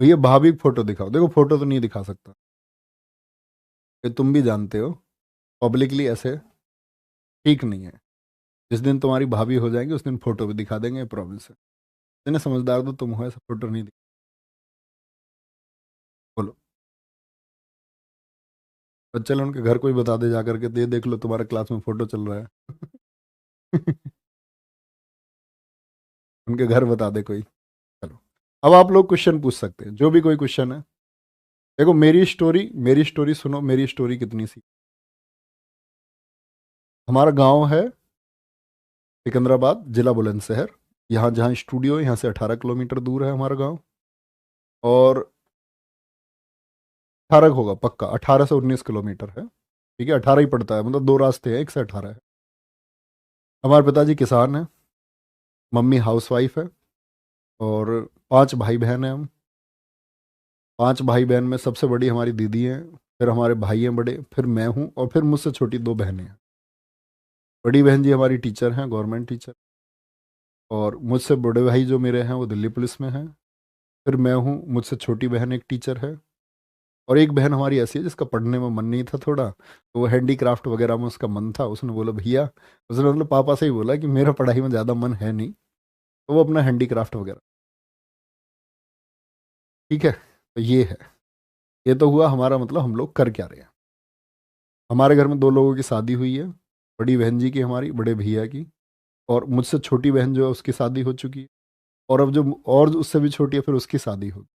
भैया भाभी की फोटो दिखाओ, देखो फोटो तो नहीं दिखा सकता, ये तुम भी जानते हो, पब्लिकली ऐसे ठीक नहीं है। जिस दिन तुम्हारी भाभी हो जाएंगी उस दिन फोटो भी दिखा देंगे, प्रॉब्लम से। इतने समझदार तो तुम हो, ऐसा फोटो नहीं दिखा। बोलो। और चलो उनके घर कोई बता दे जा करके, दे देख लो तुम्हारे क्लास में फोटो चल रहा है। उनके घर बता दे कोई। चलो, अब आप लोग क्वेश्चन पूछ सकते हैं, जो भी कोई क्वेश्चन है। देखो मेरी स्टोरी सुनो, मेरी स्टोरी कितनी सी। हमारा गांव है सिकंदराबाद, जिला बुलंदशहर। यहाँ जहाँ स्टूडियो है यहाँ से 18 किलोमीटर दूर है हमारा गांव। और 18 होगा पक्का, 18 से 19 किलोमीटर है। ठीक है, 18 ही पड़ता है, मतलब दो रास्ते हैं, एक से 18 है। हमारे पिताजी किसान हैं, मम्मी हाउसवाइफ है। और 5 भाई बहन हैं हम। 5 भाई बहन में सबसे बड़ी हमारी दीदी है, फिर हमारे भाई हैं बड़े, फिर मैं हूँ, और फिर मुझसे छोटी 2 बहनें हैं। बड़ी बहन जी हमारी टीचर हैं, गवर्नमेंट टीचर। और मुझसे बड़े भाई जो मेरे हैं वो दिल्ली पुलिस में हैं। फिर मैं हूँ, मुझसे छोटी बहन एक टीचर है। और एक बहन हमारी ऐसी है जिसका पढ़ने में मन नहीं था थोड़ा, तो वो हैंडीक्राफ्ट वगैरह में उसका मन था। उसने बोला भैया, उसने मतलब पापा से ही बोला कि मेरा पढ़ाई में ज़्यादा मन है नहीं, तो वो अपना हैंडीक्राफ्ट वगैरह। ठीक है, तो ये है। ये तो हुआ हमारा, मतलब हम लोग कर क्या रहे हैं। हमारे घर में 2 लोगों की शादी हुई है, बड़ी बहन जी की, हमारी बड़े भैया की। और मुझसे छोटी बहन जो है उसकी शादी हो चुकी है। और अब जो और उससे भी छोटी है फिर उसकी शादी होगी।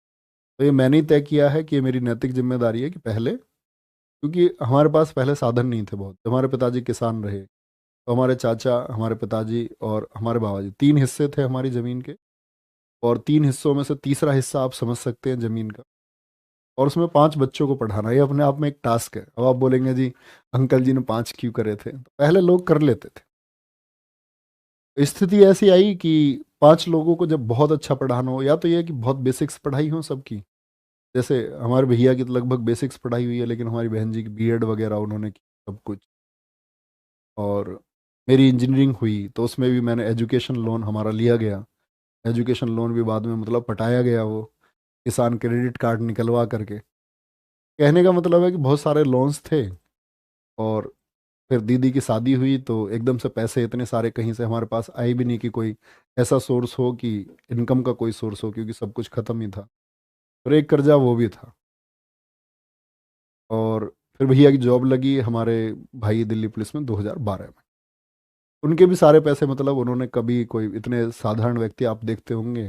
तो ये मैंने ही तय किया है कि ये मेरी नैतिक जिम्मेदारी है कि पहले, क्योंकि हमारे पास पहले साधन नहीं थे बहुत। जब हमारे पिताजी किसान रहे तो हमारे चाचा, हमारे पिताजी और हमारे बाबा जी, 3 हिस्से थे हमारी ज़मीन के। और 3 हिस्सों में से तीसरा हिस्सा आप समझ सकते हैं ज़मीन का। और उसमें 5 बच्चों को पढ़ाना, ये अपने आप में एक टास्क है। अब आप बोलेंगे जी अंकल जी ने 5 क्यों करे थे, तो पहले लोग कर लेते थे। स्थिति ऐसी आई कि 5 लोगों को जब बहुत अच्छा पढ़ाना हो, या तो ये कि बहुत बेसिक्स पढ़ाई हो सबकी। जैसे हमारे भैया की तो लगभग बेसिक्स पढ़ाई हुई है, लेकिन हमारी बहन जी की बीएड वगैरह उन्होंने की सब कुछ। और मेरी इंजीनियरिंग हुई तो उसमें भी मैंने एजुकेशन लोन हमारा लिया गया। एजुकेशन लोन भी बाद में मतलब पटाया गया, वो किसान क्रेडिट कार्ड निकलवा करके। कहने का मतलब है कि बहुत सारे लोन्स थे। और फिर दीदी की शादी हुई तो एकदम से पैसे इतने सारे कहीं से हमारे पास आए भी नहीं कि कोई ऐसा सोर्स हो कि इनकम का कोई सोर्स हो, क्योंकि सब कुछ खत्म ही था। फिर एक कर्जा वो भी था। और फिर भैया की जॉब लगी हमारे भाई दिल्ली पुलिस में 2012 में। उनके भी सारे पैसे, मतलब उन्होंने कभी, कोई इतने साधारण व्यक्ति आप देखते होंगे,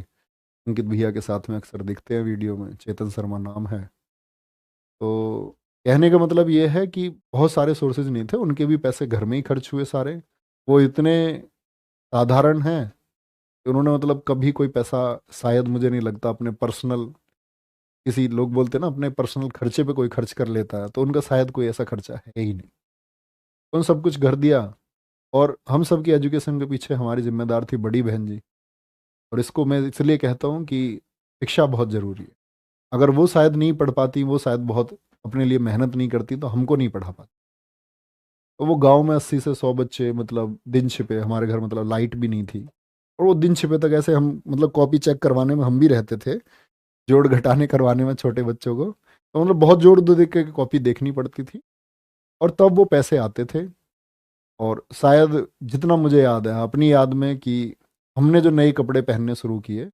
अंकित भैया के साथ में अक्सर दिखते हैं वीडियो में, चेतन शर्मा नाम है। तो कहने का मतलब ये है कि बहुत सारे सोर्सेज नहीं थे, उनके भी पैसे घर में ही खर्च हुए सारे। वो इतने साधारण हैं कि उन्होंने मतलब कभी कोई पैसा, शायद मुझे नहीं लगता अपने पर्सनल, किसी लोग बोलते हैं ना अपने पर्सनल खर्चे पे कोई खर्च कर लेता है, तो उनका शायद कोई ऐसा खर्चा है ही नहीं। तो उन सब कुछ कर दिया। और हम सब की एजुकेशन के पीछे हमारी जिम्मेदार थी बड़ी बहन जी। और इसको मैं इसलिए कहता हूँ कि शिक्षा बहुत ज़रूरी है। अगर वो शायद नहीं पढ़ पाती, वो शायद बहुत अपने लिए मेहनत नहीं करती, तो हमको नहीं पढ़ा पाती। तो वो गांव में 80 से 100 बच्चे, मतलब दिन छिपे, हमारे घर मतलब लाइट भी नहीं थी। और वो दिन छिपे तक ऐसे हम, मतलब कॉपी चेक करवाने में हम भी रहते थे, जोड़ घटाने करवाने में छोटे बच्चों को, तो मतलब बहुत जोड़ दो देख के कॉपी देखनी पड़ती थी। और तब वो पैसे आते थे। और शायद जितना मुझे याद है अपनी याद में, कि हमने जो नए कपड़े पहनने शुरू किए,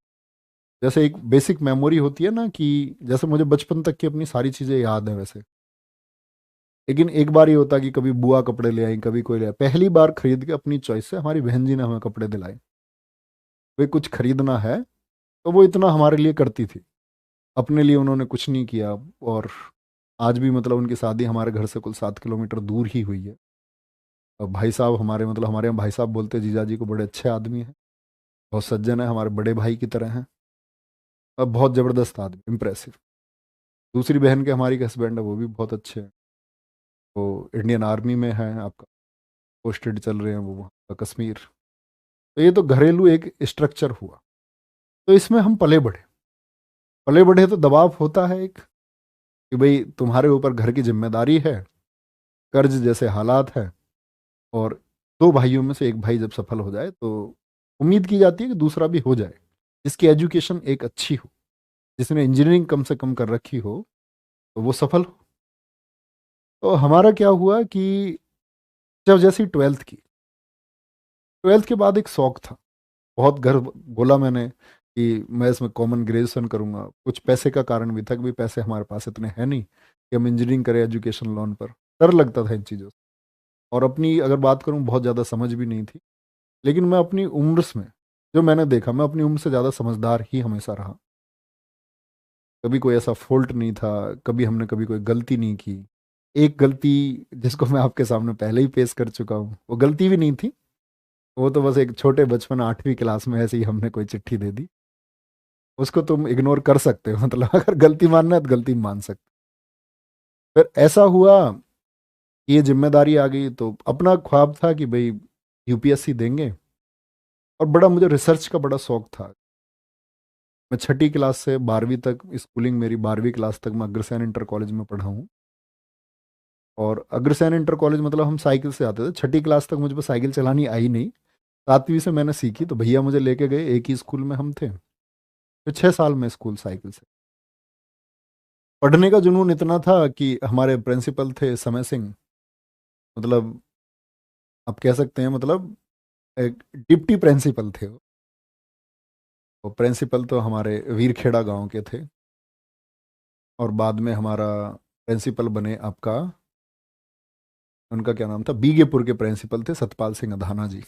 जैसे एक बेसिक मेमोरी होती है ना, कि जैसे मुझे बचपन तक की अपनी सारी चीज़ें याद है वैसे। लेकिन एक बार ये होता कि कभी बुआ कपड़े ले आई, कभी कोई ले आया। पहली बार खरीद के अपनी चॉइस से हमारी बहन जी ने हमें कपड़े दिलाए। वे कुछ खरीदना है तो वो इतना हमारे लिए करती थी, अपने लिए उन्होंने कुछ नहीं किया। और आज भी मतलब उनकी शादी हमारे घर से कुल 7 किलोमीटर दूर ही हुई है। और भाई साहब हमारे, मतलब हमारे यहाँ भाई साहब बोलते हैं जीजा जी को, बड़े अच्छे आदमी हैं, बहुत सज्जन है, हमारे बड़े भाई की तरह हैं। और बहुत ज़बरदस्त आदमी, इम्प्रेसिव। दूसरी बहन के हमारी हस्बैंड है, वो भी बहुत अच्छे हैं। वो इंडियन आर्मी में है आपका, पोस्टेड चल रहे हैं वो वहाँ का, कश्मीर। तो ये तो घरेलू एक स्ट्रक्चर हुआ। तो इसमें हम पले बढ़े। पले बढ़े तो दबाव होता है एक, कि भाई तुम्हारे ऊपर घर की जिम्मेदारी है, कर्ज जैसे हालात है। और 2 भाइयों में से एक भाई जब सफल हो जाए तो उम्मीद की जाती है कि दूसरा भी हो जाए, जिसकी एजुकेशन एक अच्छी हो। जिसने इंजीनियरिंग कम से कम कर रखी हो तो वो सफल हो। तो हमारा क्या हुआ कि जब जैसी ट्वेल्थ के बाद एक शौक था, बहुत गर्व बोला मैंने कि मैं इसमें कॉमन ग्रेजुएशन करूंगा। कुछ पैसे का कारण भी था कि भाई पैसे हमारे पास इतने हैं नहीं कि हम इंजीनियरिंग करें एजुकेशन लोन पर। डर लगता था इन चीज़ों से। और अपनी अगर बात करूं, बहुत ज़्यादा समझ भी नहीं थी। लेकिन मैं अपनी उम्र में जो मैंने देखा, मैं अपनी उम्र से ज़्यादा समझदार ही हमेशा रहा। कभी कोई ऐसा फॉल्ट नहीं था, कभी हमने कभी कोई गलती नहीं की। एक गलती जिसको मैं आपके सामने पहले ही पेश कर चुका हूँ, वो गलती भी नहीं थी। वो तो बस एक छोटे बचपन 8वीं क्लास में ऐसे ही हमने कोई चिट्ठी दे दी। उसको तुम इग्नोर कर सकते हो, मतलब अगर गलती मानना है तो गलती मान सकते हो। फिर ऐसा हुआ कि ये जिम्मेदारी आ गई, तो अपना ख्वाब था कि भाई यूपीएससी देंगे। और बड़ा मुझे रिसर्च का बड़ा शौक था। मैं 6ठी क्लास से 12वीं तक स्कूलिंग, मेरी 12वीं क्लास तक मैं अग्रसेन इंटर कॉलेज में पढ़ा हूँ। और अग्रसेन इंटर कॉलेज मतलब हम साइकिल से आते थे। 6ठी क्लास तक मुझे साइकिल चलानी आई नहीं, 7वीं से मैंने सीखी, तो भैया मुझे लेके गए, एक ही स्कूल में हम थे। फिर 6 साल में स्कूल साइकिल से। पढ़ने का जुनून इतना था कि हमारे प्रिंसिपल थे समय सिंह, मतलब आप कह सकते हैं, मतलब एक डिप्टी प्रिंसिपल थे वो। प्रिंसिपल तो हमारे वीरखेड़ा गांव के थे। और बाद में हमारा प्रिंसिपल बने आपका, उनका क्या नाम था, बीगेपुर के प्रिंसिपल थे सतपाल सिंह अधाना जी।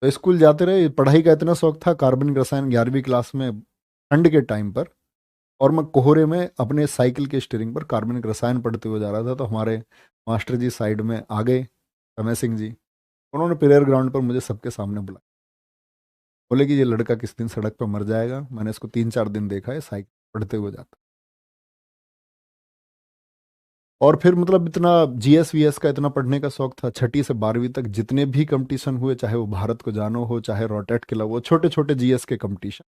तो स्कूल जाते रहे, पढ़ाई का इतना शौक था, कार्बनिक रसायन 11वीं क्लास में ठंड के टाइम पर। और मैं कोहरे में अपने साइकिल के स्टीयरिंग पर कार्बनिक रसायन पढ़ते हुए जा रहा था, तो हमारे मास्टर जी साइड में आ गए, समय सिंह जी। उन्होंने प्रेयर ग्राउंड पर मुझे सबके सामने बुलाया। बोले कि ये लड़का किस दिन सड़क पर मर जाएगा। मैंने इसको 3-4 दिन देखा है साइकिल पढ़ते हुए जाता। और फिर मतलब इतना जीएस वीएस का इतना पढ़ने का शौक था। 6ठी से 12वीं तक जितने भी कंपटीशन हुए, चाहे वो भारत को जानो हो, चाहे रोटेट क्लब हो, छोटे छोटे जीएस के कंपटीशन।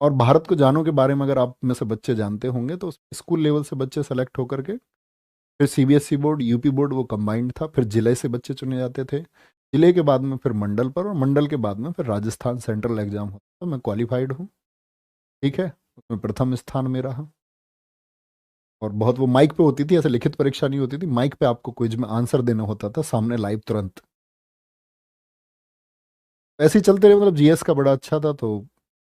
और भारत को जानो के बारे में अगर आप में से बच्चे जानते होंगे, तो स्कूल लेवल से बच्चे सेलेक्ट होकर के फिर सीबीएसई बोर्ड, यूपी बोर्ड, वो कंबाइंड था, फिर जिले से बच्चे चुने जाते थे। जिले के बाद में फिर मंडल पर, और मंडल के बाद में फिर राजस्थान सेंट्रल एग्जाम होता। तो मैं क्वालिफाइड हूँ, ठीक है, उसमें प्रथम स्थान में रहा। और बहुत वो माइक पे होती थी, ऐसे लिखित परीक्षा नहीं होती थी, माइक पे आपको क्विज में आंसर देना होता था सामने लाइव तुरंत। ऐसे ही चलते रहे, मतलब जीएस का बड़ा अच्छा था। तो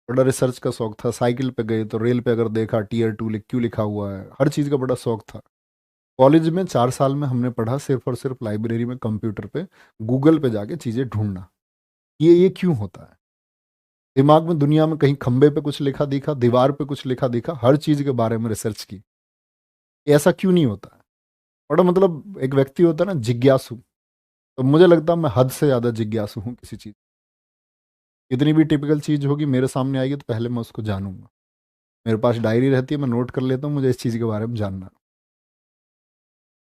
बड़ा रिसर्च का शौक था। साइकिल पे गए तो रेल पे अगर देखा टीयर 2 क्यों लिखा हुआ है, हर चीज़ का बड़ा शौक था। कॉलेज में 4 साल में हमने पढ़ा सिर्फ और सिर्फ लाइब्रेरी में कंप्यूटर पे, गूगल पे जाके चीज़ें ढूंढना, ये क्यों होता है। दिमाग में दुनिया में कहीं खंबे पे कुछ लिखा दिखा, दीवार पे कुछ लिखा दिखा, हर चीज़ के बारे में रिसर्च की, ये ऐसा क्यों नहीं होता है। बड़ा मतलब एक व्यक्ति होता है ना जिज्ञासु, तो मुझे लगता है मैं हद से ज़्यादा जिज्ञासु हूँ किसी चीज़। इतनी भी टिपिकल चीज़ होगी मेरे सामने आएगी तो पहले मैं उसको जानूंगा। मेरे पास डायरी रहती है, मैं नोट कर लेता हूँ, मुझे इस चीज़ के बारे में जानना।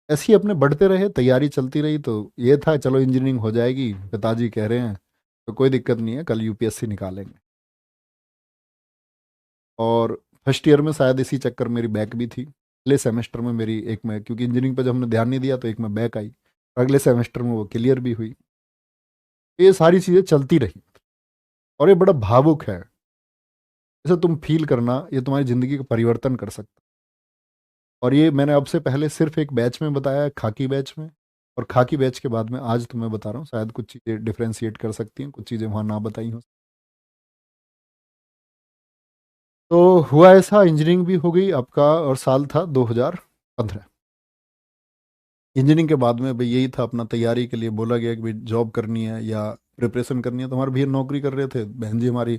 ऐसे ही अपने बढ़ते रहे, तैयारी चलती रही। तो ये था चलो इंजीनियरिंग हो जाएगी, पिताजी कह रहे हैं तो कोई दिक्कत नहीं है, कल यूपीएससी निकालेंगे। और फर्स्ट ईयर में शायद इसी चक्कर मेरी बैक भी थी। अगले सेमेस्टर में मेरी एक में, क्योंकि इंजीनियरिंग पर जब हमने ध्यान नहीं दिया तो एक में बैक आई, अगले सेमेस्टर में वो क्लियर भी हुई। तो ये सारी चीज़ें चलती रही। और ये बड़ा भावुक है, जैसे तुम फील करना, ये तुम्हारी ज़िंदगी का परिवर्तन कर सकता। और ये मैंने अब से पहले सिर्फ एक बैच में बताया है, खाकी बैच में। और खाकी बैच के बाद में आज तुम्हें बता रहा हूँ, शायद कुछ चीज़ें डिफ्रेंशिएट कर सकती हैं, कुछ चीज़ें वहाँ ना बताई हो। तो हुआ ऐसा, इंजीनियरिंग भी हो गई आपका, और साल था 2015। इंजीनियरिंग के बाद में भाई यही था, अपना तैयारी के लिए बोला गया कि भाई जॉब करनी है या प्रिपरेशन करनी है। तो हमारे भैया नौकरी कर रहे थे, बहन जी हमारी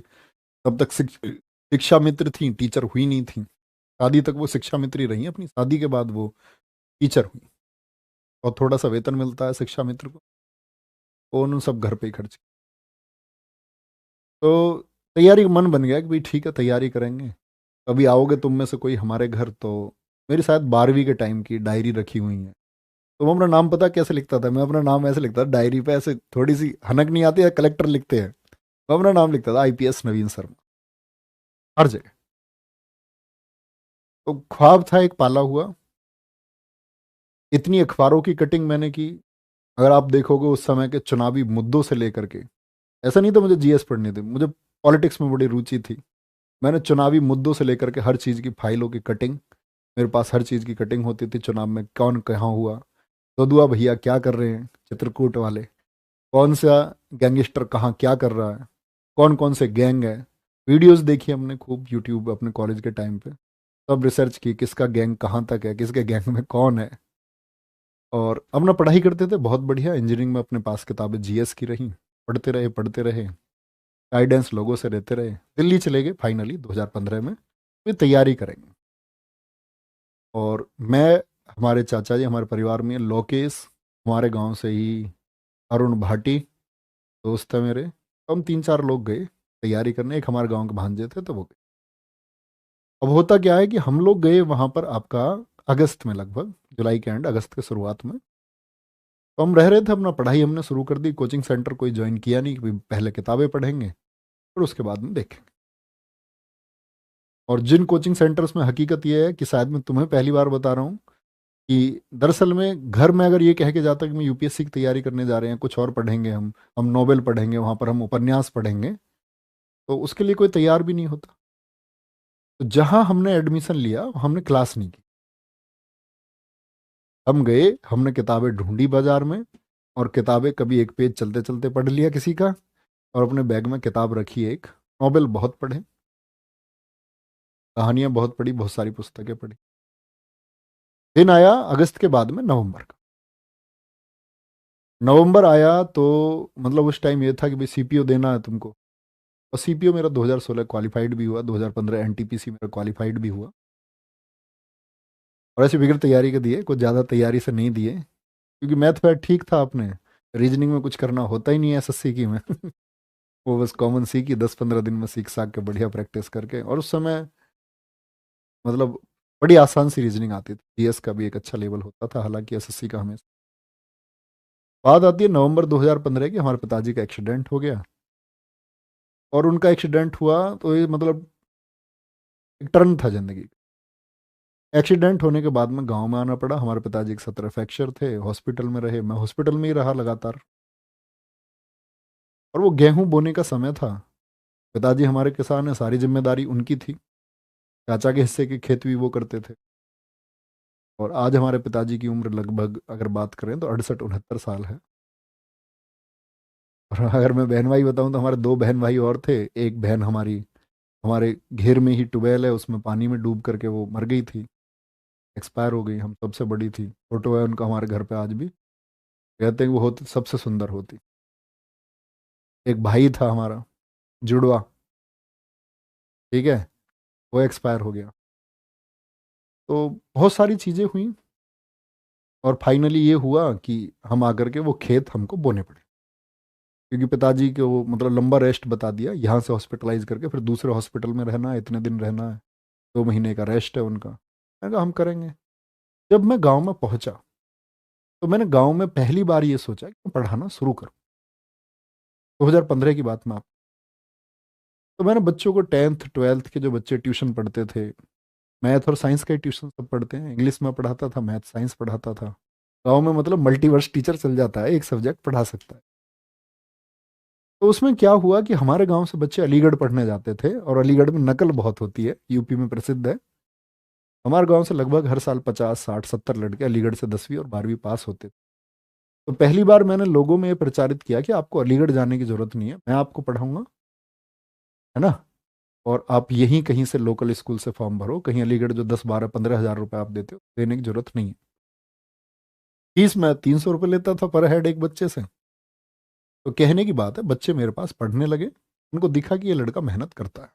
तब तक शिक्षा मित्र थी, टीचर हुई नहीं थी। शादी तक वो शिक्षा मित्र ही रही, अपनी शादी के बाद वो टीचर हुई। और थोड़ा सा वेतन मिलता है शिक्षा मित्र को, तो उन्होंने सब घर पे ही खर्च किया। तो तैयारी का मन बन गया कि भाई ठीक है तैयारी करेंगे। कभी आओगे तुम में से कोई हमारे घर, तो मेरी शायद 12वीं के टाइम की डायरी रखी हुई है। तो मैं अपना नाम पता कैसे लिखता था, मैं अपना नाम ऐसे लिखता था डायरी पे, ऐसे थोड़ी सी हनक नहीं आती है, कलेक्टर लिखते हैं, मैं अपना नाम लिखता था आईपीएस नवीन शर्मा, हर जगह। तो ख्वाब था एक पाला हुआ। इतनी अखबारों की कटिंग मैंने की, अगर आप देखोगे उस समय के चुनावी मुद्दों से लेकर के। ऐसा नहीं था मुझे जीएस पढ़नी थी, मुझे पॉलिटिक्स में बड़ी रुचि थी। मैंने चुनावी मुद्दों से लेकर के हर चीज़ की फाइलों की कटिंग, मेरे पास हर चीज़ की कटिंग होती थी। चुनाव में कौन कहाँ हुआ, सदुआ भैया क्या कर रहे हैं, चित्रकूट वाले कौन सा गैंगस्टर कहाँ क्या कर रहा है, कौन कौन से गैंग है। वीडियोस देखी हमने खूब यूट्यूब अपने कॉलेज के टाइम पे, सब रिसर्च की किसका गैंग कहाँ तक है, किसके गैंग में कौन है। और अपना पढ़ाई करते थे बहुत बढ़िया। इंजीनियरिंग में अपने पास किताबें जीएस की रही, पढ़ते रहे पढ़ते रहे, गाइडेंस लोगों से रहते रहे। दिल्ली चले गए फाइनली 2015 में, फिर तैयारी करेंगे। और मैं, हमारे चाचा जी, हमारे परिवार में लोकेश, हमारे गांव से ही अरुण भाटी दोस्त है मेरे, तो हम 3-4 लोग गए तैयारी करने। एक हमारे गांव के भांजे थे तो वो गए। अब होता क्या है कि हम लोग गए वहां पर आपका अगस्त में, लगभग जुलाई के एंड अगस्त के शुरुआत में। तो हम रह रहे थे, अपना पढ़ाई हमने शुरू कर दी। कोचिंग सेंटर कोई ज्वाइन किया नहीं कि पहले किताबें पढ़ेंगे और उसके बाद में देखेंगे। और जिन कोचिंग सेंटर्स में हकीकत यह है कि शायद मैं तुम्हें पहली बार बता रहा हूँ कि दरअसल में घर में अगर ये कह के जाता कि मैं यूपीएससी की तैयारी करने जा रहे हैं, कुछ और पढ़ेंगे, हम नोबेल पढ़ेंगे, वहाँ पर हम उपन्यास पढ़ेंगे, तो उसके लिए कोई तैयार भी नहीं होता। तो जहाँ हमने एडमिशन लिया हमने क्लास नहीं की। हम गए, हमने किताबें ढूंढी बाजार में, और किताबें कभी एक पेज चलते चलते पढ़ लिया किसी का, और अपने बैग में किताब रखी एक। नोवेल बहुत पढ़े, कहानियां बहुत पढ़ी, बहुत सारी पुस्तकें पढ़ी। दिन आया अगस्त के बाद में नवंबर का। नवंबर आया तो मतलब उस टाइम ये था कि भाई सीपीओ देना है तुमको। और सीपीओ मेरा 2016 क्वालिफाइड भी हुआ, 2015 एनटीपीसी मेरा क्वालिफाइड भी हुआ। और ऐसे बिगड़ तैयारी के दिए, कुछ ज़्यादा तैयारी से नहीं दिए, क्योंकि मैथ वैथ ठीक था अपने। रीजनिंग में कुछ करना होता ही नहीं है एसएससी की में। वो बस कॉमन सी की 10-15 दिन में सीख साख के बढ़िया प्रैक्टिस करके। और उस समय मतलब बड़ी आसान सी रीजनिंग आती थी। जीएस का भी एक अच्छा लेवल होता था, हालांकि एसएससी का हमें। बात आती है नवंबर 2015 की, हमारे पिताजी का एक्सीडेंट हो गया। और उनका एक्सीडेंट हुआ तो ये मतलब एक टर्न था जिंदगी। एक्सीडेंट होने के बाद में गांव में आना पड़ा। हमारे पिताजी के 17 फ्रैक्चर थे, हॉस्पिटल में रहे, मैं हॉस्पिटल में ही रहा लगातार। और वो गेहूं बोने का समय था। पिताजी हमारे किसान है, सारी जिम्मेदारी उनकी थी। चाचा के हिस्से की खेत भी वो करते थे। और आज हमारे पिताजी की उम्र लगभग अगर बात करें तो 68-69 साल है। और अगर मैं बहन भाई बताऊं तो हमारे 2 बहन भाई और थे। एक बहन हमारी हमारे घेर में ही ट्यूबवेल है, उसमें पानी में डूब करके वो मर गई थी, एक्सपायर हो गई। हम सबसे बड़ी थी, फोटो है उनका हमारे घर पे आज भी। कहते हैं कि वो होती सबसे सुंदर होती। एक भाई था हमारा जुड़वा, ठीक है, वो एक्सपायर हो गया। तो बहुत सारी चीज़ें हुई। और फाइनली ये हुआ कि हम आकर के वो खेत हमको बोने पड़े, क्योंकि पिताजी को वो मतलब लंबा रेस्ट बता दिया, यहाँ से हॉस्पिटलाइज करके फिर दूसरे हॉस्पिटल में रहना है, इतने दिन रहना है, 2 महीने का रेस्ट है उनका। मैंने कहा हम करेंगे। जब मैं गांव में पहुंचा तो मैंने गांव में पहली बार ये सोचा कि मैं पढ़ाना शुरू करूं। 2015 की बात में आप। तो मैंने बच्चों को 10th 12th के जो बच्चे ट्यूशन पढ़ते थे, मैथ और साइंस का ही ट्यूशन सब पढ़ते हैं, इंग्लिश में पढ़ाता था, मैथ साइंस पढ़ाता था। गांव में मतलब मल्टीवर्स टीचर चल जाता है, एक सब्जेक्ट पढ़ा सकता है। तो उसमें क्या हुआ कि हमारे गांव से बच्चे अलीगढ़ पढ़ने जाते थे, और अलीगढ़ में नकल बहुत होती है, यूपी में प्रसिद्ध है। हमारे गांव से लगभग हर साल 50 60 70 लड़के अलीगढ़ से 10वीं और 12वीं पास होते थे। तो पहली बार मैंने लोगों में ये प्रचारित किया कि आपको अलीगढ़ जाने की जरूरत नहीं है, मैं आपको पढ़ाऊंगा, है ना। और आप यहीं कहीं से लोकल स्कूल से फॉर्म भरो, कहीं अलीगढ़ जो 10 12 15 हज़ार रुपए आप देते हो देने की जरूरत नहीं है। फीस मैं 300 रुपये लेता था पर हेड एक बच्चे से। तो कहने की बात है, बच्चे मेरे पास पढ़ने लगे, उनको दिखा कि ये लड़का मेहनत करता है।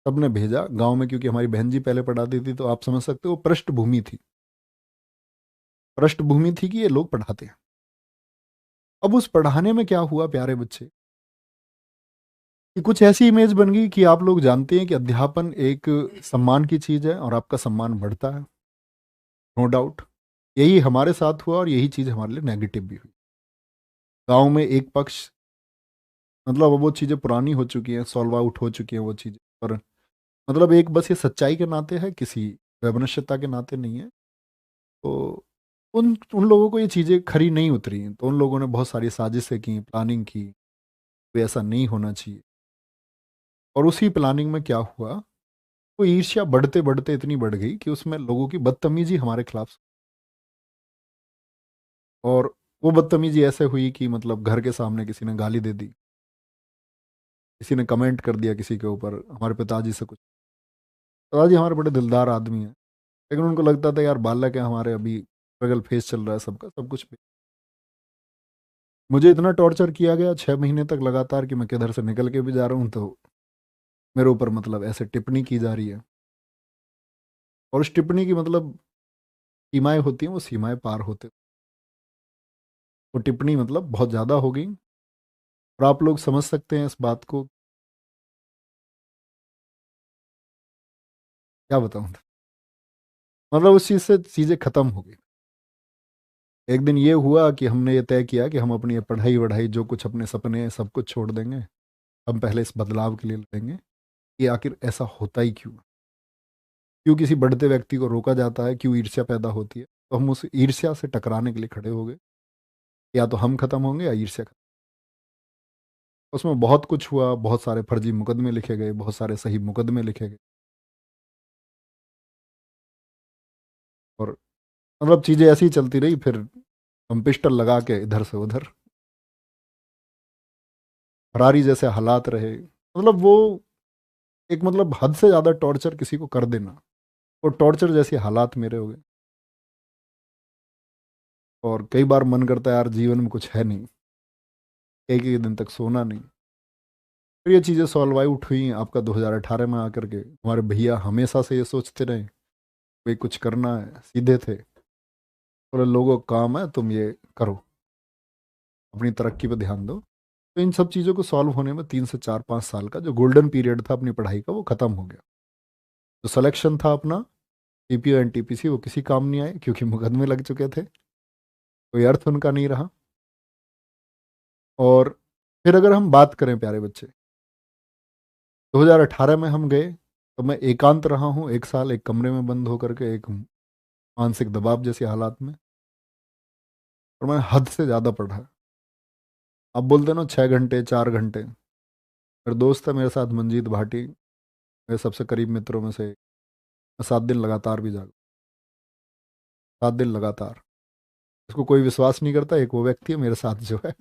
सबने भेजा गांव में, क्योंकि हमारी बहन जी पहले पढ़ाती थी, तो आप समझ सकते हो पृष्ठभूमि थी, पृष्ठभूमि थी कि ये लोग पढ़ाते हैं। अब उस पढ़ाने में क्या हुआ प्यारे बच्चे, कि कुछ ऐसी इमेज बन गई कि आप लोग जानते हैं कि अध्यापन एक सम्मान की चीज है और आपका सम्मान बढ़ता है, नो डाउट। यही हमारे साथ हुआ और यही चीज हमारे लिए नेगेटिव भी हुई। गांव में एक पक्ष, मतलब अब वो चीजें पुरानी हो चुकी हैं, सॉल्व आउट हो चुकी हैं वो चीजें, पर मतलब एक बस ये सच्चाई के नाते है, किसी वैमनस्यता के नाते नहीं है। तो उन उन लोगों को ये चीज़ें खरी नहीं उतरी, तो उन लोगों ने बहुत सारी साजिशें की, प्लानिंग की, वे ऐसा नहीं होना चाहिए। और उसी प्लानिंग में क्या हुआ, वो ईर्ष्या बढ़ते बढ़ते इतनी बढ़ गई कि उसमें लोगों की बदतमीजी हमारे खिलाफ। और वो बदतमीजी ऐसे हुई कि मतलब घर के सामने किसी ने गाली दे दी, किसी ने कमेंट कर दिया किसी के ऊपर, हमारे पिताजी से कुछ। पिताजी हमारे बड़े दिलदार आदमी हैं, लेकिन उनको लगता था यार बालक है हमारे, अभी स्ट्रगल फेस चल रहा है सबका, सब कुछ। मुझे इतना टॉर्चर किया गया 6 महीने तक लगातार कि मैं किधर से निकल के भी जा रहा हूँ तो मेरे ऊपर मतलब ऐसे टिप्पणी की जा रही है। और उस टिप्पणी की मतलब सीमाएं होती हैं, वो सीमाएं पार होते, वो टिप्पणी मतलब बहुत ज़्यादा हो गई। और आप लोग समझ सकते हैं इस बात को, क्या बताऊँ। मतलब उस चीज़ से चीज़ें ख़त्म हो गई। एक दिन ये हुआ कि हमने ये तय किया कि हम अपनी ये पढ़ाई वढ़ाई जो कुछ अपने सपने हैं सब कुछ छोड़ देंगे। हम पहले इस बदलाव के लिए लड़ेंगे कि आखिर ऐसा होता ही क्यों, क्यों किसी बढ़ते व्यक्ति को रोका जाता है, क्यों ईर्ष्या पैदा होती है। तो हम उस ईर्ष्या से टकराने के लिए खड़े हो गए, या तो हम खत्म होंगे या ईर्ष्या खत्म। उसमें बहुत कुछ हुआ, बहुत सारे फर्जी मुकदमे लिखे गए, बहुत सारे सही मुकदमे लिखे गए। और मतलब चीज़ें ऐसी ही चलती रही। फिर हम पिस्टल लगा के इधर से उधर, फरारी जैसे हालात रहे। मतलब वो एक मतलब हद से ज़्यादा टॉर्चर किसी को कर देना, वो टॉर्चर जैसे हालात मेरे हो गए। और कई बार मन करता है यार जीवन में कुछ है नहीं, एक एक दिन तक सोना नहीं। फिर ये चीज़ें सॉल्व आउट हुई आपका 2018 में आकर के। हमारे भैया हमेशा से ये सोचते रहे भाई कुछ करना है, सीधे थे, बोले लोगों का काम है तुम ये करो, अपनी तरक्की पे ध्यान दो। तो इन सब चीज़ों को सॉल्व होने में 3 से 4 5 साल का जो गोल्डन पीरियड था अपनी पढ़ाई का, वो ख़त्म हो गया। जो सिलेक्शन था अपना टीपीओ एंड टीपीसी, वो किसी काम नहीं आए क्योंकि मुकदमे लग चुके थे, कोई अर्थ उनका नहीं रहा। और फिर अगर हम बात करें प्यारे बच्चे, 2018 में हम गए तो मैं एकांत रहा हूँ 1 साल, एक कमरे में बंद होकर के, एक मानसिक दबाव जैसी हालात में। और मैंने हद से ज़्यादा पढ़ा। आप बोलते ना 6 घंटे 4 घंटे। मेरे दोस्त है मेरे साथ मंजीत भाटी, मेरे सबसे करीब मित्रों में से, मैं 7 दिन लगातार भी जागा, 7 दिन लगातार। इसको कोई विश्वास नहीं करता, एक वो व्यक्ति है मेरे साथ जो है।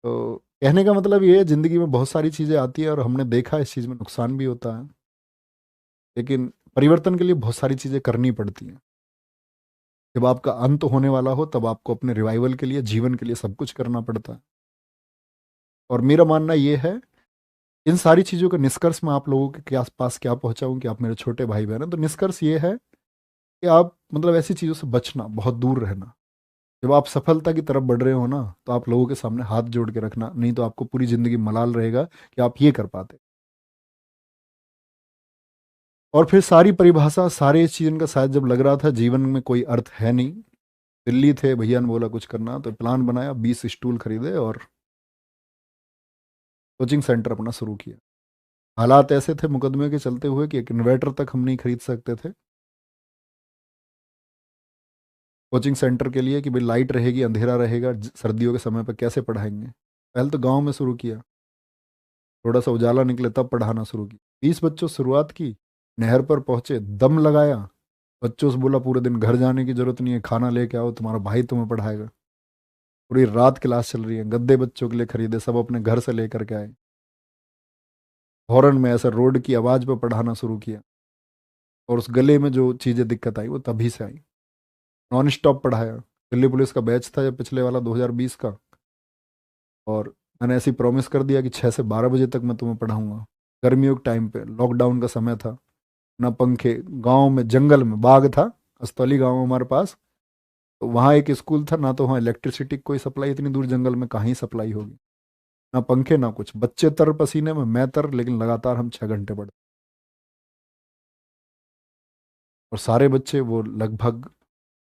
तो कहने का मतलब ये है, जिंदगी में बहुत सारी चीज़ें आती है और हमने देखा इस चीज़ में नुकसान भी होता है, लेकिन परिवर्तन के लिए बहुत सारी चीज़ें करनी पड़ती हैं। जब आपका अंत होने वाला हो तब आपको अपने रिवाइवल के लिए, जीवन के लिए सब कुछ करना पड़ता है। और मेरा मानना ये है, इन सारी चीज़ों का निष्कर्ष मैं आप लोगों के आसपास क्या पहुंचाऊं कि आप मेरे छोटे भाई बहन हैं, तो निष्कर्ष ये है कि आप मतलब ऐसी चीज़ों से बचना, बहुत दूर रहना। जब आप सफलता की तरफ बढ़ रहे हो ना, तो आप लोगों के सामने हाथ जोड़ के रखना, नहीं तो आपको पूरी ज़िंदगी मलाल रहेगा कि आप ये कर पाते। और फिर सारी परिभाषा, सारे इस चीज़ का शायद जब लग रहा था जीवन में कोई अर्थ है नहीं, दिल्ली थे, भैया ने बोला कुछ करना, तो प्लान बनाया, 20 स्टूल खरीदे और कोचिंग सेंटर अपना शुरू किया। हालात ऐसे थे मुकदमे के चलते हुए कि एक इन्वर्टर तक हम नहीं खरीद सकते थे कोचिंग सेंटर के लिए, कि भाई लाइट रहेगी, अंधेरा रहेगा, सर्दियों के समय पर कैसे पढ़ाएंगे। पहले तो गांव में शुरू किया, थोड़ा सा उजाला निकले तब पढ़ाना शुरू किया। 20 बच्चों से शुरुआत की, नहर पर पहुंचे, दम लगाया, बच्चों से बोला पूरे दिन घर जाने की जरूरत नहीं है, खाना लेके आओ, तुम्हारा भाई तुम्हें पढ़ाएगा। पूरी रात क्लास चल रही है, गद्दे बच्चों के लिए खरीदे, सब अपने घर से लेकर के आए। हॉर्न में ऐसा रोड की आवाज़ पर पढ़ाना शुरू किया। और उस गले में जो चीज़ें दिक्कत आई वो तभी से आई। नॉन स्टॉप पढ़ाया। दिल्ली पुलिस का बैच था जब पिछले वाला 2020 का, और मैंने ऐसी प्रॉमिस कर दिया कि 6 से 12 बजे तक मैं तुम्हें पढ़ाऊंगा। गर्मियों के टाइम पे लॉकडाउन का समय था, ना पंखे, गांव में जंगल में बाग था, अस्तौली गांव में हमारे पास। तो वहाँ एक स्कूल था, ना तो वहाँ इलेक्ट्रिसिटी कोई सप्लाई, इतनी दूर जंगल में कहाँ ही सप्लाई होगी, ना पंखे ना कुछ, बच्चे तर पसीने में, मैं तर, लेकिन लगातार हम 6 घंटे पढ़ते। और सारे बच्चे वो लगभग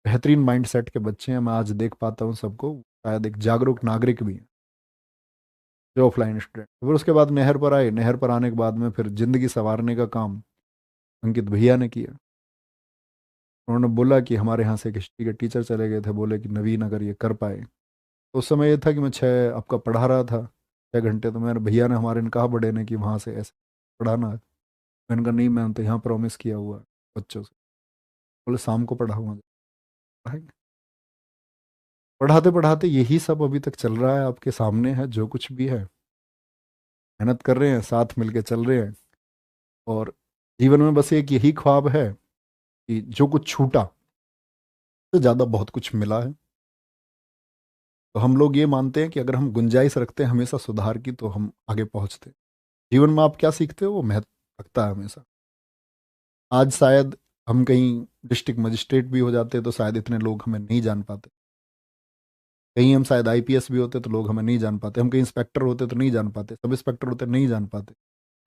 बेहतरीन माइंडसेट के बच्चे हैं, मैं आज देख पाता हूँ सबको, शायद एक जागरूक नागरिक भी हैं जो ऑफलाइन स्टूडेंट। फिर उसके बाद नहर पर आए, नहर पर आने के बाद में फिर जिंदगी संवारने का काम अंकित भैया ने किया। उन्होंने बोला कि हमारे यहाँ से एक हिस्ट्री के टीचर चले गए थे, बोले कि नवीन अगर ये कर पाए। तो उस समय ये था कि मैं 6 आपका पढ़ा रहा था, 6 घंटे तो मेरे भैया ने हमारे ने कहा बड़े ने कि वहाँ से ऐसे पढ़ाना है। मैंने कहा नहीं, मैंने तो यहाँ प्रॉमिस किया हुआ है बच्चों से। बोले शाम को पढ़ाऊंगा। पढ़ाएंगे। पढ़ाते पढ़ाते यही सब अभी तक चल रहा है, आपके सामने है जो कुछ भी है। मेहनत कर रहे हैं, साथ मिलके चल रहे हैं। और जीवन में बस एक यही ख्वाब है कि जो कुछ छूटा तो ज़्यादा बहुत कुछ मिला है। तो हम लोग ये मानते हैं कि अगर हम गुंजाइश रखते हैं हमेशा सुधार की तो हम आगे पहुंचते हैं। जीवन में आप क्या सीखते हो वो महत्व रखता है हमेशा। आज शायद हम कहीं डिस्ट्रिक्ट मजिस्ट्रेट भी हो जाते तो शायद इतने लोग हमें नहीं जान पाते। कहीं हम शायद आईपीएस भी होते तो लोग हमें नहीं जान पाते। हम कहीं इंस्पेक्टर होते तो नहीं जान पाते, सब इंस्पेक्टर होते नहीं जान पाते।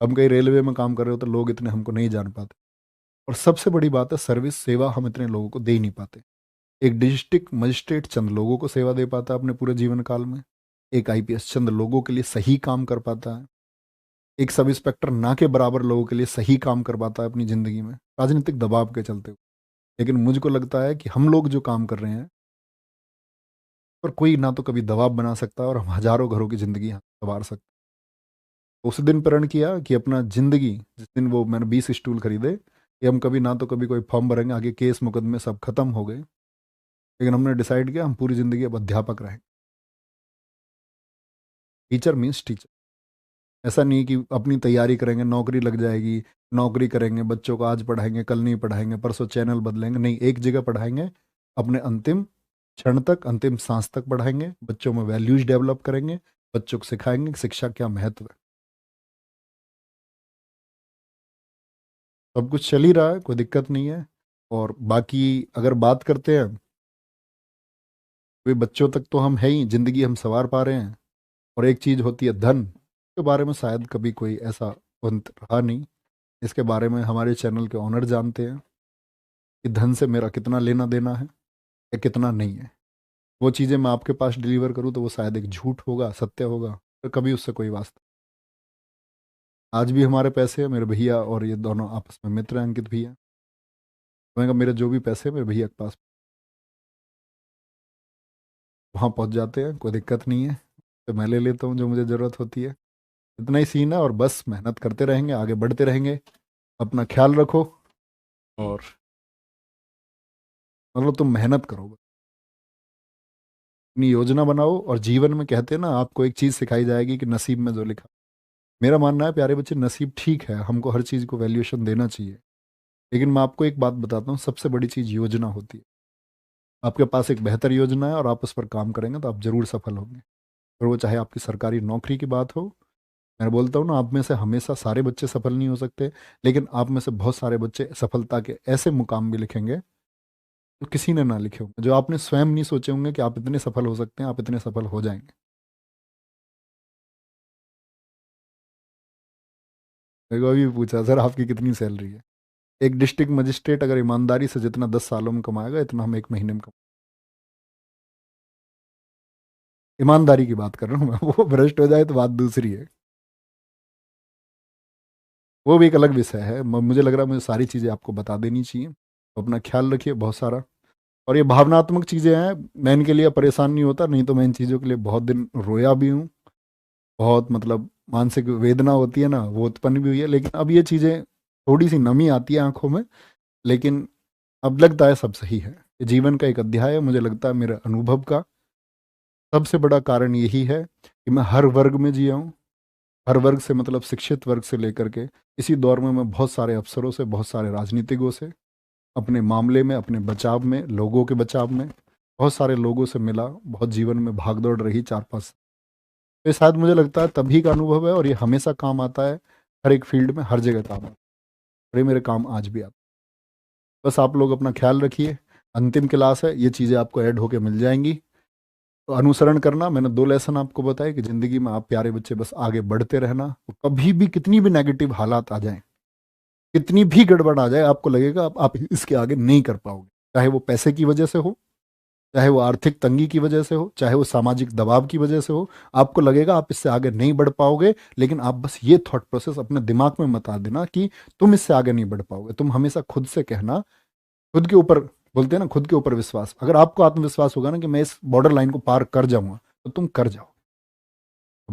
हम कहीं रेलवे में काम कर रहे होते लोग इतने हमको नहीं जान पाते। और सबसे बड़ी बात है सर्विस, सेवा हम इतने लोगों को दे नहीं पाते। एक डिस्ट्रिक्ट मजिस्ट्रेट चंद लोगों को सेवा दे पाता है अपने पूरे जीवन काल में। एक आईपीएस चंद लोगों के लिए सही काम कर पाता है। एक सब इंस्पेक्टर ना के बराबर लोगों के लिए सही काम कर पाता है अपनी ज़िंदगी में, राजनीतिक दबाव के चलते हुए। लेकिन मुझको लगता है कि हम लोग जो काम कर रहे हैं पर कोई ना तो कभी दबाव बना सकता और हम हज़ारों घरों की ज़िंदगी संवार सकते। उस दिन प्रण किया कि अपना ज़िंदगी, जिस दिन वो मैंने 20 स्टूल खरीदे, कि हम कभी ना तो कभी कोई फॉर्म भरेंगे, आगे केस मुकदमे सब खत्म हो गए। लेकिन हमने डिसाइड किया हम पूरी ज़िंदगी अब अध्यापक रहें। Teacher means teacher. ऐसा नहीं कि अपनी तैयारी करेंगे नौकरी लग जाएगी, नौकरी करेंगे बच्चों को आज पढ़ाएंगे कल नहीं पढ़ाएंगे परसों चैनल बदलेंगे, नहीं, एक जगह पढ़ाएंगे। अपने अंतिम क्षण तक, अंतिम सांस तक पढ़ाएंगे, बच्चों में वैल्यूज डेवलप करेंगे, बच्चों को सिखाएंगे कि शिक्षा क्या महत्व है। सब कुछ चल ही रहा है, कोई दिक्कत नहीं है। और बाकी अगर बात करते हैं, वे बच्चों तक तो हम है ही, जिंदगी हम संवार पा रहे हैं। और एक चीज होती है धन, के बारे में शायद कभी कोई ऐसा पंत रहा नहीं। इसके बारे में हमारे चैनल के ऑनर जानते हैं कि धन से मेरा कितना लेना देना है या कितना नहीं है। वो चीज़ें मैं आपके पास डिलीवर करूँ तो वो शायद एक झूठ होगा, सत्य होगा, तो कभी उससे कोई वास्ता। आज भी हमारे पैसे, मेरे भैया और ये दोनों आपस में मित्र हैं, अंकित भैया। मैंने कहा मेरे जो भी पैसे मेरे भैया के पास, वहाँ पहुँच जाते हैं, कोई दिक्कत नहीं है। तो मैं ले लेता हूँ जो मुझे ज़रूरत होती है। इतना ही सीन है और बस मेहनत करते रहेंगे, आगे बढ़ते रहेंगे। अपना ख्याल रखो और मतलब तुम मेहनत करो, अपनी योजना बनाओ। और जीवन में कहते हैं ना, आपको एक चीज़ सिखाई जाएगी कि नसीब में जो लिखा। मेरा मानना है प्यारे बच्चे, नसीब ठीक है, हमको हर चीज़ को वैल्यूएशन देना चाहिए। लेकिन मैं आपको एक बात बताता हूँ, सबसे बड़ी चीज़ योजना होती है। आपके पास एक बेहतर योजना है और आप उस पर काम करेंगे तो आप जरूर सफल होंगे। और वो चाहे आपकी सरकारी नौकरी की बात हो। मैं बोलता हूँ ना, आप में से हमेशा सारे बच्चे सफल नहीं हो सकते, लेकिन आप में से बहुत सारे बच्चे सफलता के ऐसे मुकाम भी लिखेंगे जो किसी ने ना लिखे होंगे, जो आपने स्वयं नहीं सोचे होंगे कि आप इतने सफल हो सकते हैं, आप इतने सफल हो जाएंगे। मेरे को अभी भी पूछा सर आपकी कितनी सैलरी है। एक डिस्ट्रिक्ट मजिस्ट्रेट अगर ईमानदारी से जितना 10 सालों में कमाएगा इतना हम एक महीने में कमा। ईमानदारी की बात कर रहा हूँ मैं, वो भ्रष्ट हो जाए तो बात दूसरी है। वो भी एक अलग विषय है। मुझे लग रहा है मुझे सारी चीज़ें आपको बता देनी चाहिए, तो अपना ख्याल रखिए बहुत सारा। और ये भावनात्मक चीज़ें हैं, मैं इनके लिए परेशान नहीं होता, नहीं तो मैं इन चीज़ों के लिए बहुत दिन रोया भी हूँ। बहुत मतलब मानसिक वेदना होती है ना, वो उत्पन्न भी हुई है। लेकिन अब ये चीज़ें, थोड़ी सी नमी आती है आंखों में, लेकिन अब लगता है सब सही है। ये जीवन का एक अध्याय है, मुझे लगता है मेरे अनुभव का सबसे बड़ा कारण यही है कि मैं हर वर्ग में जिया हूँ। हर वर्ग से मतलब शिक्षित वर्ग से लेकर के इसी दौर में मैं बहुत सारे अफसरों से, बहुत सारे राजनीतिकों से, अपने मामले में, अपने बचाव में, लोगों के बचाव में बहुत सारे लोगों से मिला। बहुत जीवन में भागदौड़ रही 4-5। तो ये शायद मुझे लगता है तभी का अनुभव है और ये हमेशा काम आता है। हर एक फील्ड में हर जगह काम आता है और ये मेरे काम आज भी आता है। बस आप लोग अपना ख्याल रखिए। अंतिम क्लास है, ये चीज़ें आपको ऐड होके मिल जाएंगी, तो अनुसरण करना। मैंने 2 लेसन आपको बताए कि ज़िंदगी में आप प्यारे बच्चे बस आगे बढ़ते रहना। तो कभी भी कितनी भी नेगेटिव हालात आ जाएं, कितनी भी गड़बड़ आ जाए, आपको लगेगा आप इसके आगे नहीं कर पाओगे। चाहे वो पैसे की वजह से हो, चाहे वो आर्थिक तंगी की वजह से हो, चाहे वो सामाजिक दबाव की वजह से हो, आपको लगेगा आप इससे आगे नहीं बढ़ पाओगे। लेकिन आप बस ये थॉट प्रोसेस अपने दिमाग में मत देना कि तुम इससे आगे नहीं बढ़ पाओगे। तुम हमेशा खुद से कहना, खुद के ऊपर, बोलते हैं ना खुद के ऊपर विश्वास। अगर आपको आत्मविश्वास होगा ना कि मैं इस बॉर्डर लाइन को पार कर जाऊंगा, तो तुम कर जाओ।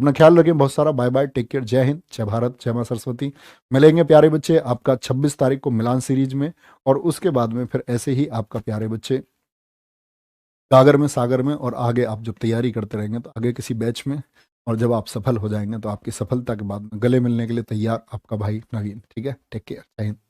अपना ख्याल रखें बहुत सारा। बाय बाय, टेक केयर, जय हिंद, जय भारत, जय मां सरस्वती। मिलेंगे प्यारे बच्चे आपका 26 तारीख को मिलान सीरीज में, और उसके बाद में फिर ऐसे ही आपका प्यारे बच्चे सागर में, सागर में, और आगे आप जब तैयारी करते रहेंगे तो आगे किसी बैच में, और जब आप सफल हो जाएंगे तो आपकी सफलता के बाद में गले मिलने के लिए तैयार आपका भाई नवीन। ठीक है, टेक केयर, जय हिंद।